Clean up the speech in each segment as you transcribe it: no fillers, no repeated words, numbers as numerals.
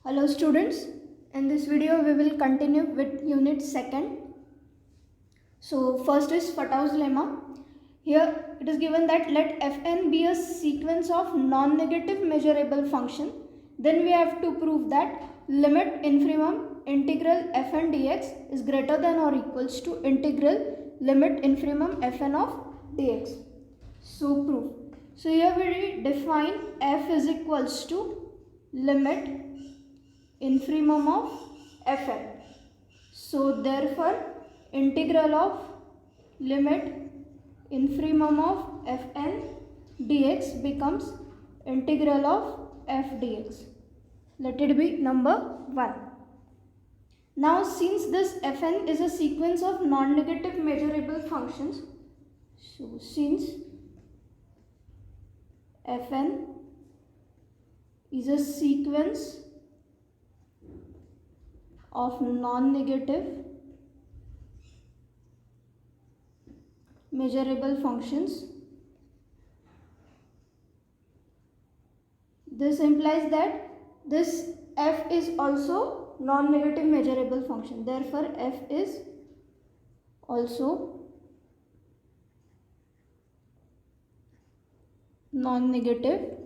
Hello students, in this video we will continue with unit 2nd. So first is Fatau's lemma. Here it is given that let fn be a sequence of non-negative measurable function. Then we have to prove that limit infimum integral fn dx is greater than or equals to integral limit infimum fn of dx. So proof. So here we define f is equals to limit infimum of fn. So therefore integral of limit infimum of fn dx becomes integral of f dx. Let it be number 1. Now since this fn is a sequence of non-negative measurable functions, so since fn is a sequence of non-negative measurable functions, this implies that this f is also non-negative measurable function. Therefore f is also non-negative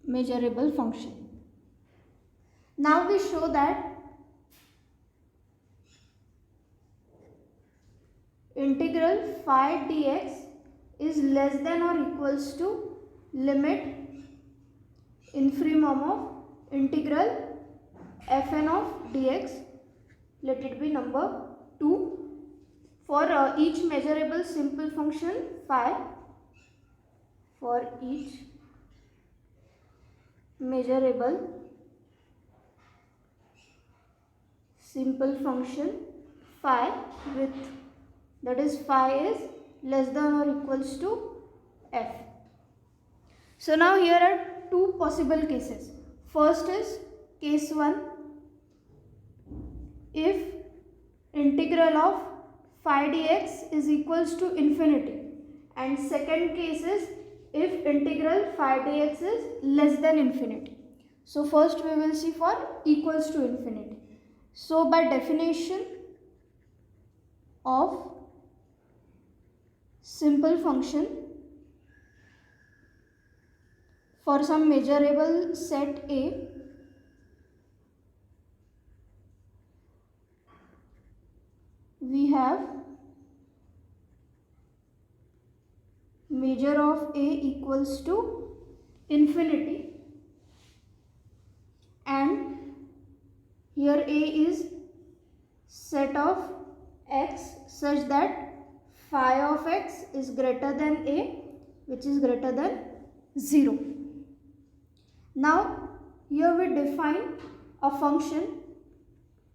measurable function. Now we show that integral phi dx is less than or equals to limit infimum of integral fn of dx. Let it be number 2. For each measurable simple function phi, for each measurable simple function phi with, that is phi is less than or equals to f. So now here are two possible cases. First is case 1, if integral of phi dx is equals to infinity, and second case is if integral phi dx is less than infinity. So first we will see for equals to infinity. So by definition of simple function for some measurable set A, we have measure of A equals to infinity, and here A is set of x such that phi of x is greater than A, which is greater than 0. Now here we define a function,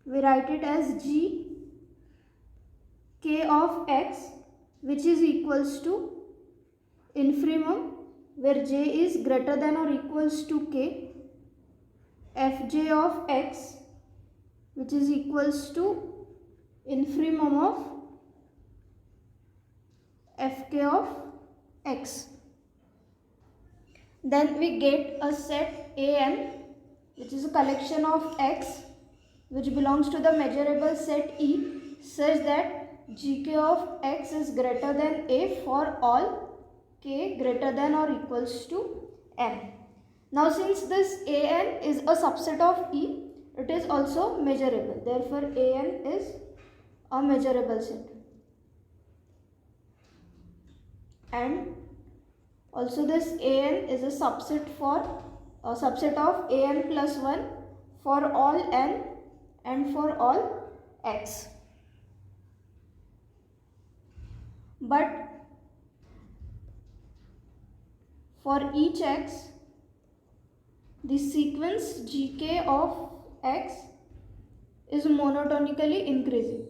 we write it as g k of x, which is equals to infimum where j is greater than or equals to k, fj of x, which is equals to infimum of fk of x. Then we get a set An, which is a collection of x which belongs to the measurable set E, such that gk of x is greater than A for all k greater than or equals to m. Now since this An is a subset of E, it is also measurable. Therefore An is a measurable set. And also this An is a subset of An plus 1 for all n and for all x. But for each x, the sequence gk of x is monotonically increasing.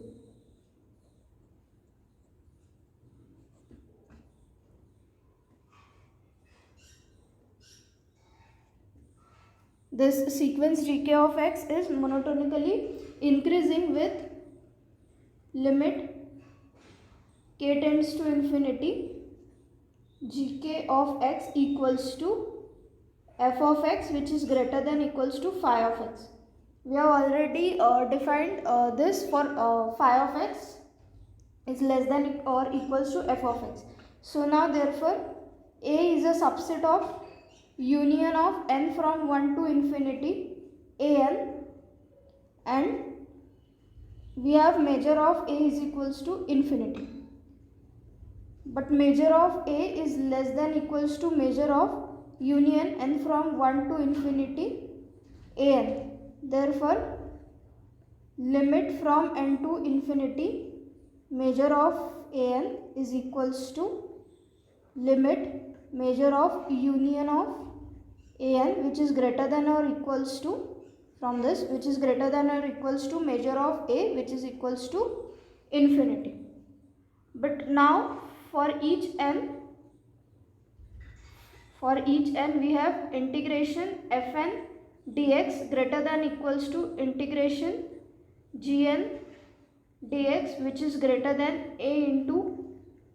This sequence gk of x is monotonically increasing with limit k tends to infinity, gk of x equals to f of x which is greater than equals to phi of x. We have already defined this for phi of x is less than or equals to f of x. So now therefore a is a subset of union of n from 1 to infinity an, and we have measure of a is equals to infinity, but measure of a is less than equals to measure of union n from 1 to infinity an. Therefore limit from n to infinity measure of an is equals to limit measure of union of an which is greater than or equals to, from this, which is greater than or equals to measure of a which is equals to infinity. But now for each n we have integration fn dx greater than equals to integration gn dx which is greater than a into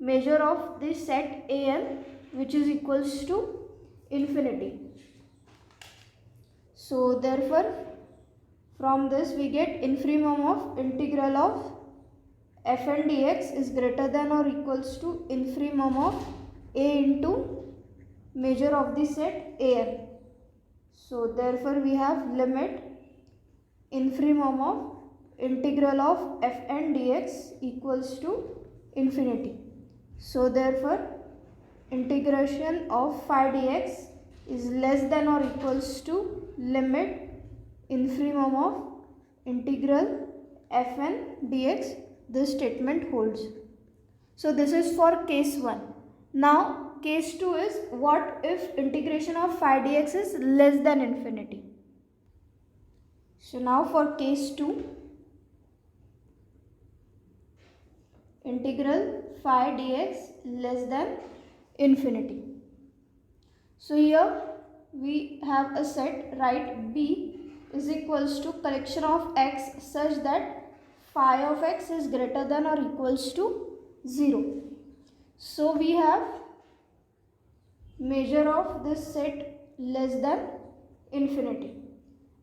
measure of this set an which is equals to infinity. So therefore from this we get infimum of integral of fn dx is greater than or equals to infimum of a into measure of the set an. So therefore we have limit infimum of integral of fn dx equals to infinity. So therefore integration of phi dx is less than or equals to limit infimum of integral fn dx. This statement holds. So this is for case 1. Now case 2 is what if integration of phi dx is less than infinity. So now for case 2, integral phi dx less than infinity. So here we have a set, right, b is equals to collection of x such that phi of x is greater than or equals to 0. So we have measure of this set less than infinity.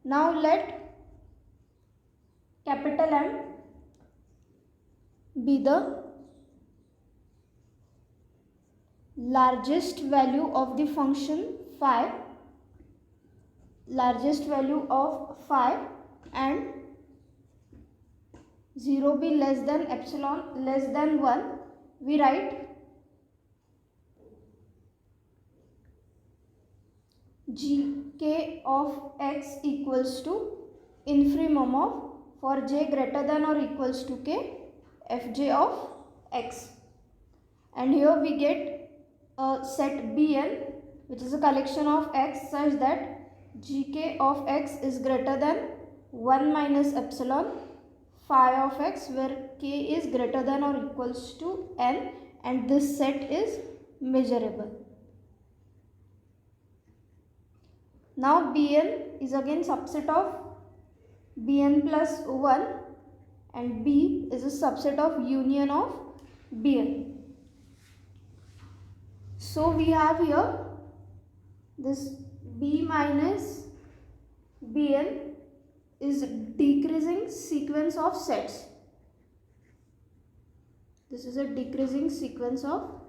Now let capital M be the largest value of the function phi, largest value of phi, and 0 be less than epsilon less than 1. We write gk of x equals to infimum of, for j greater than or equals to k, fj of x. And here we get a set bn which is a collection of x such that gk of x is greater than 1 minus epsilon phi of x, where k is greater than or equals to n, and this set is measurable. Now bn is again subset of bn plus 1, and b is a subset of union of bn. So we have here this b minus bn is decreasing sequence of sets. This is a decreasing sequence of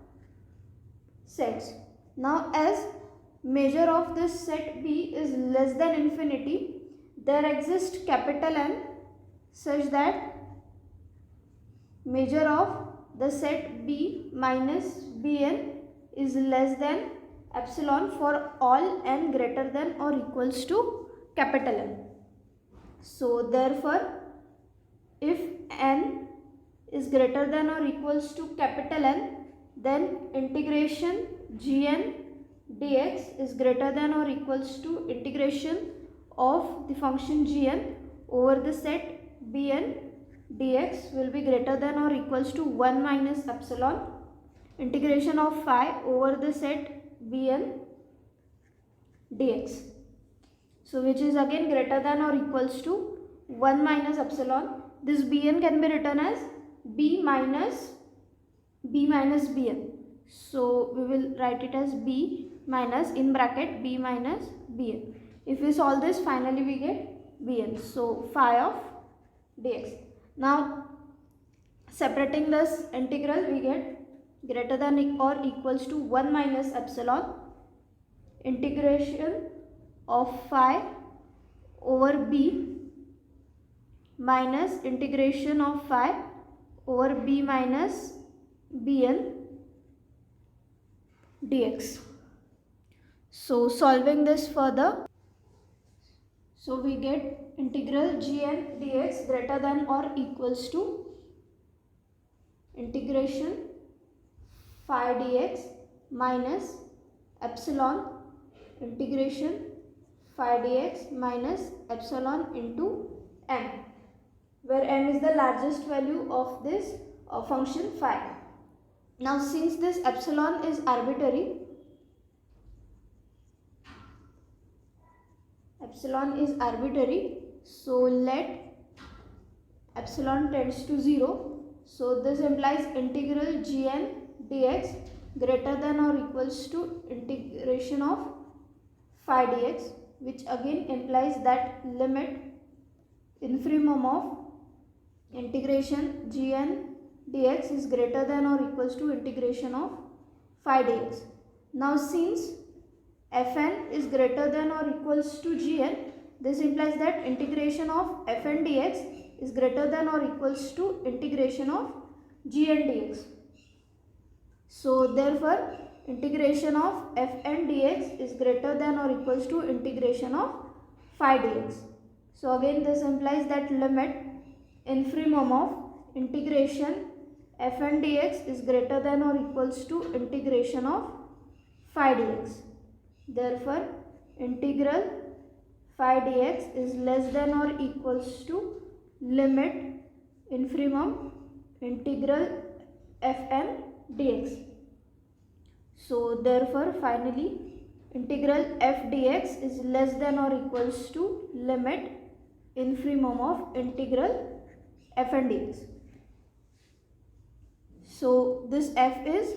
sets. Now as measure of this set b is less than infinity, there exists capital N such that measure of the set b minus bn is less than epsilon for all n greater than or equals to capital N. So therefore if n is greater than or equals to capital N, then integration gn dx is greater than or equals to integration of the function gn over the set bn dx will be greater than or equals to 1 minus epsilon integration of phi over the set bn dx. So which is again greater than or equals to 1 minus epsilon. This bn can be written as b minus bn. So we will write it as b minus, in bracket, b minus bn. If we solve this, finally we get bn. So phi of dx. Now separating this integral, we get greater than or equals to 1 minus epsilon integration of phi over b minus integration of phi over b minus bn dx. So solving this further, so we get integral gn dx greater than or equals to integration phi dx minus epsilon integration phi dx minus epsilon into m, where m is the largest value of this function phi. Now since this epsilon is arbitrary, so let epsilon tends to 0. So this implies integral gn dx greater than or equals to integration of phi dx, which again implies that limit infimum of integration gn dx is greater than or equals to integration of phi dx. Now since fn is greater than or equals to gn, this implies that integration of fn dx is greater than or equals to integration of gn dx. So therefore integration of fn dx is greater than or equals to integration of phi dx. So again this implies that limit infimum of integration fn dx is greater than or equals to integration of phi dx. Therefore integral phi dx is less than or equals to limit infimum integral fn dx. So therefore finally integral f dx is less than or equals to limit infimum of integral fn dx. So this f is,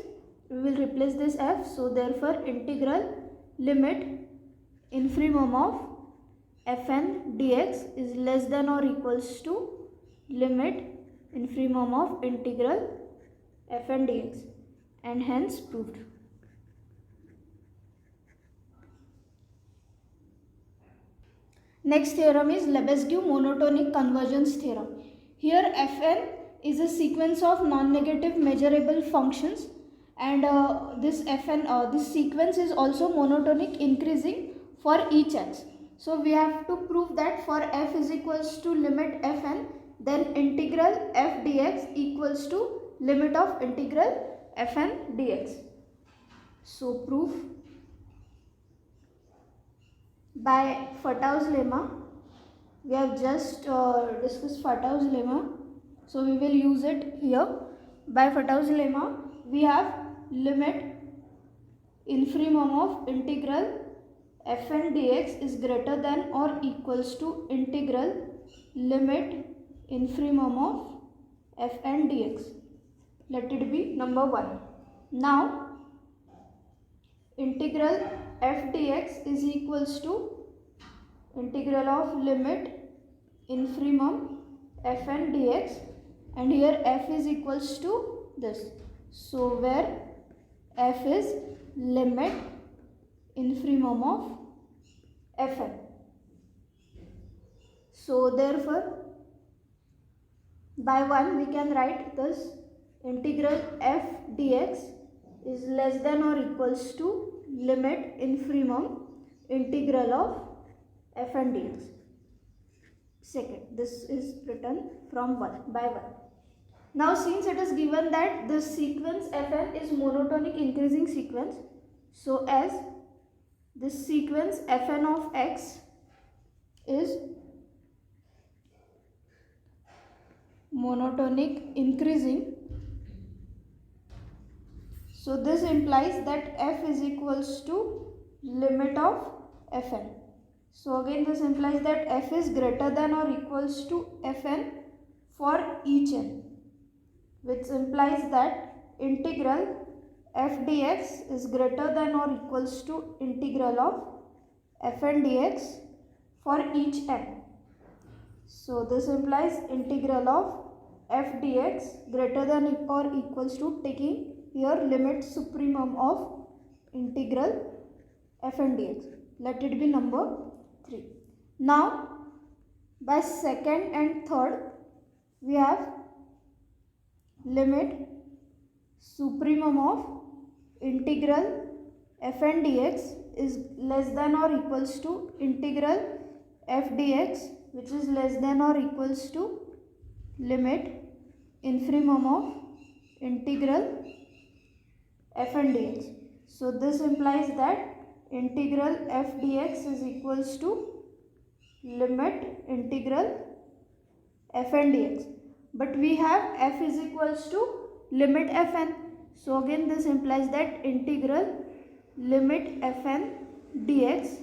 we will replace this f, so therefore integral limit infimum of fn dx is less than or equals to limit infimum of integral fn dx, and hence proved. Next theorem is Lebesgue monotonic convergence theorem. Here fn is a sequence of non-negative measurable functions, and this sequence is also monotonic increasing for each x. So we have to prove that for f is equals to limit fn, then integral f dx equals to limit of integral fn dx. So proof by Fatau's lemma. We have just discussed Fatau's lemma, so we will use it here. By Fatau's lemma, we have limit infimum of integral fn dx is greater than or equals to integral limit infimum of fn dx. Let it be number 1. Now integral f dx is equals to integral of limit infimum fn dx, and here f is equals to this. So where f is limit infimum of fn. So therefore by 1 we can write this integral f dx is less than or equals to limit infimum integral of fn dx. Second, this is written from 1 by 1. Now since it is given that the sequence fn is monotonic increasing sequence, so as this sequence fn of x is monotonic increasing, so this implies that f is equals to limit of fn. So again this implies that f is greater than or equals to fn for each n, which implies that integral f dx is greater than or equals to integral of fn dx for each n. So this implies integral of f dx greater than or equals to, taking here limit supremum of integral fn dx. Let it be number 3. Now by second and third we have limit supremum of integral fn dx is less than or equals to integral f dx, which is less than or equals to limit infimum of integral fn dx. So this implies that integral f dx is equals to limit integral fn dx, but we have f is equals to limit fn. So again this implies that integral limit fn dx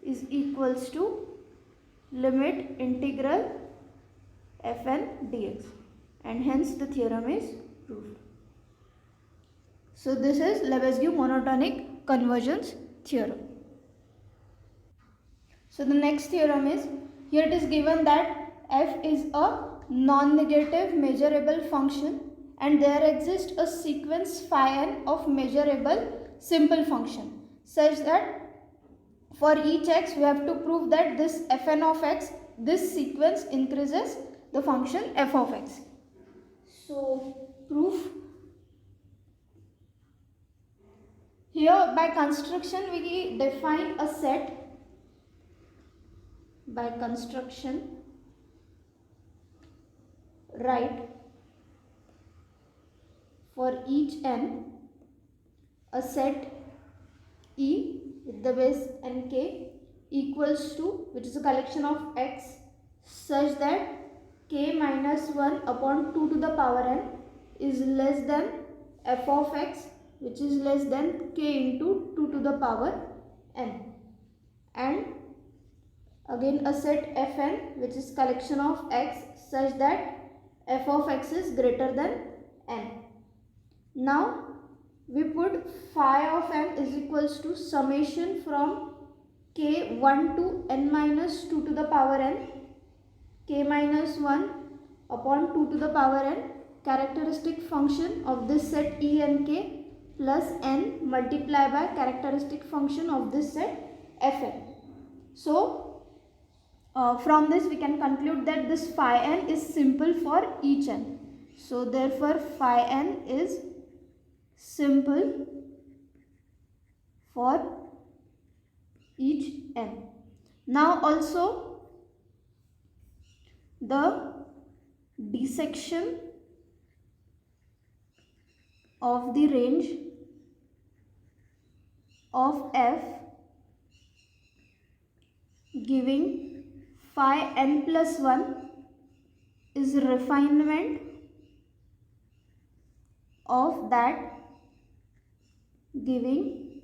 is equals to limit integral fn dx, and hence the theorem is proved. So this is Lebesgue monotonic convergence theorem. So the next theorem is, here it is given that f is a non-negative measurable function and there exists a sequence phi n of measurable simple function such that for each x we have to prove that this fn of x, this sequence increases the function f of x. So proof. Here by construction we define a set by construction, write for each n a set E with the base nk equals to, which is a collection of x, such that k minus 1 upon 2 to the power n is less than f of x, which is less than k into 2 to the power n, and again a set fn which is collection of x such that f of x is greater than n. Now we put phi of n is equals to summation from k 1 to n minus 2 to the power n, k minus 1 upon 2 to the power n, characteristic function of this set E and k plus n multiplied by characteristic function of this set fn. So from this we can conclude that this phi n is simple for each n. So therefore phi n is simple for each n. Now also the dissection of the range of f giving phi n plus 1 is refinement of that giving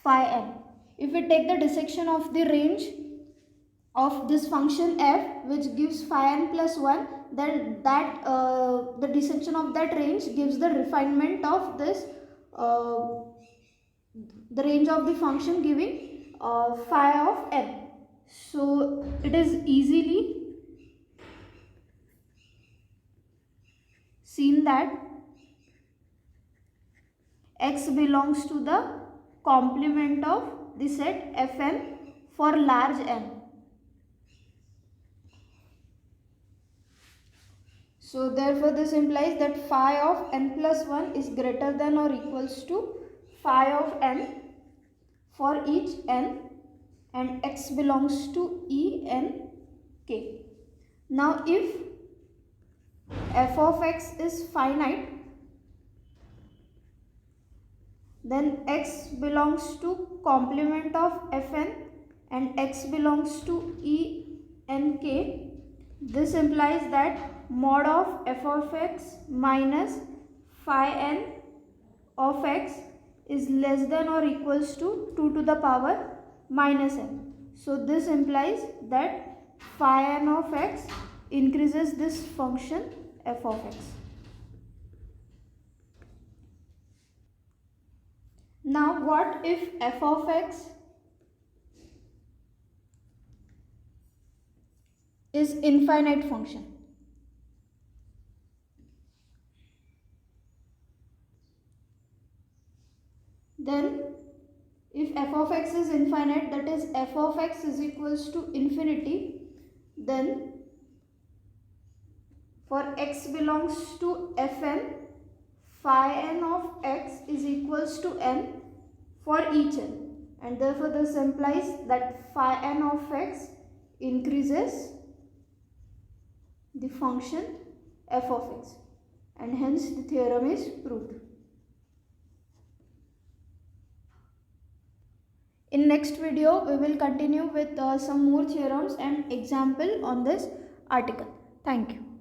phi n. If we take the dissection of the range of this function f which gives phi n plus 1, then that the dissection of that range gives the refinement of this the range of the function giving phi of n. So it is easily seen that x belongs to the complement of the set fn for large n. So therefore this implies that phi of n plus 1 is greater than or equals to phi of n for each n, and x belongs to E n k. Now if f of x is finite, then x belongs to complement of fn and x belongs to E n k. This implies that mod of f of x minus phi n of x is less than or equals to 2 to the power minus n. So this implies that phi n of x increases this function f of x. Now what if f of x is infinite function? Then if f of x is infinite, that is f of x is equals to infinity, then for x belongs to Fn, phi n of x is equals to n for each n, and therefore this implies that phi n of x increases the function f of x, and hence the theorem is proved. In next video we will continue with some more theorems and example on this article. Thank you.